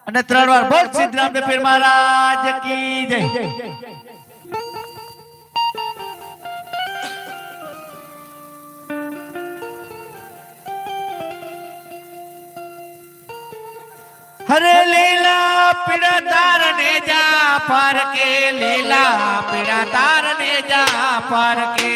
અને 3 વાર બોલ સિદ્ધરામ પીર મહારાજ કી જય। हरे लीला पीड़ा तार ने जा पार के लीला पीड़ा तार ने जा पार के